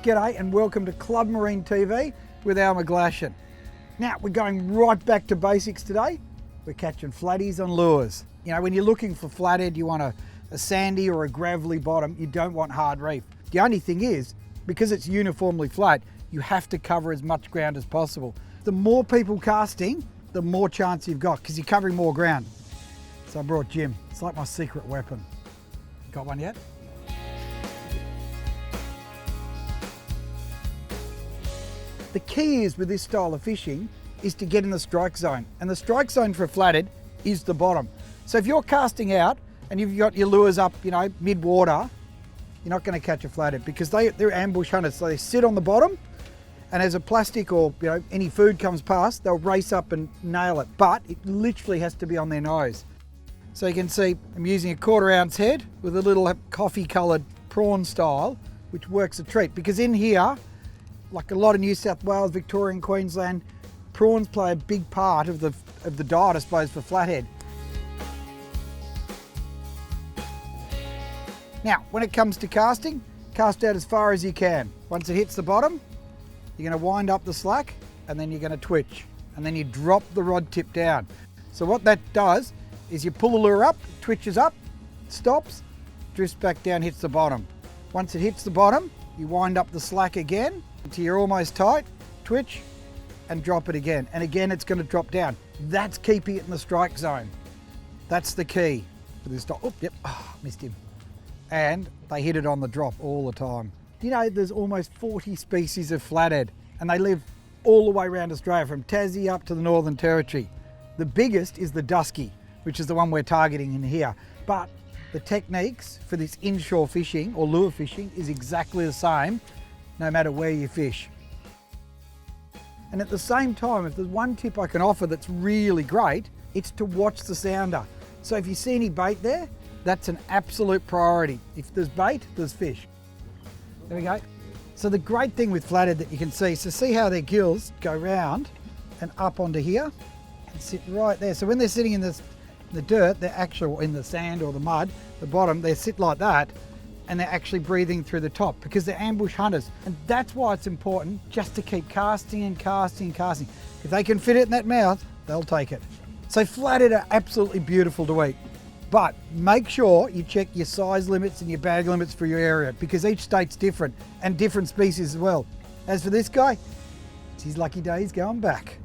G'day and welcome to Club Marine TV with our McGlashan. Now we're going right back to basics today. We're catching flatties on lures. You know, when you're looking for flathead, you want a sandy or a gravelly bottom. You don't want hard reef. The only thing is, because it's uniformly flat, you have to cover as much ground as possible. The more people casting, the more chance you've got because you're covering more ground. So I brought Jim. It's like my secret weapon. Got one yet? The key is with this style of fishing is to get in the strike zone. And the strike zone for a flathead is the bottom. So if you're casting out and you've got your lures up, you know, mid-water, you're not going to catch a flathead because they're ambush hunters. So they sit on the bottom and as a plastic or any food comes past, they'll race up and nail it. But it literally has to be on their nose. So you can see I'm using a 1/4 ounce head with a little coffee coloured prawn style, which works a treat because in here, like a lot of New South Wales, Victorian, Queensland, prawns play a big part of the diet, I suppose, for flathead. Now, when it comes to casting, cast out as far as you can. Once it hits the bottom, you're going to wind up the slack and then you're going to twitch and then you drop the rod tip down. So what that does is you pull the lure up, twitches up, stops, drifts back down, hits the bottom. Once it hits the bottom, you wind up the slack again until you're almost tight, twitch, and drop it again. And again, it's going to drop down. That's keeping it in the strike zone. That's the key for this style. Oh, yep, missed him. And they hit it on the drop all the time. You know, there's almost 40 species of flathead, and they live all the way around Australia, from Tassie up to the Northern Territory. The biggest is the dusky, which is the one we're targeting in here. But the techniques for this inshore fishing or lure fishing is exactly the same, no matter where you fish. And at the same time, if there's one tip I can offer that's really great, it's to watch the sounder. So if you see any bait there, that's an absolute priority. If there's bait, there's fish. There we go. So the great thing with flathead that you can see how their gills go round and up onto here and sit right there. So when they're sitting in the dirt, they're actually in the sand or the mud, the bottom, they sit like that and they're actually breathing through the top because they're ambush hunters. And that's why it's important just to keep casting and casting and casting. If they can fit it in that mouth, they'll take it. So flathead are absolutely beautiful to eat, but make sure you check your size limits and your bag limits for your area because each state's different and different species as well. As for this guy, it's his lucky day, he's going back.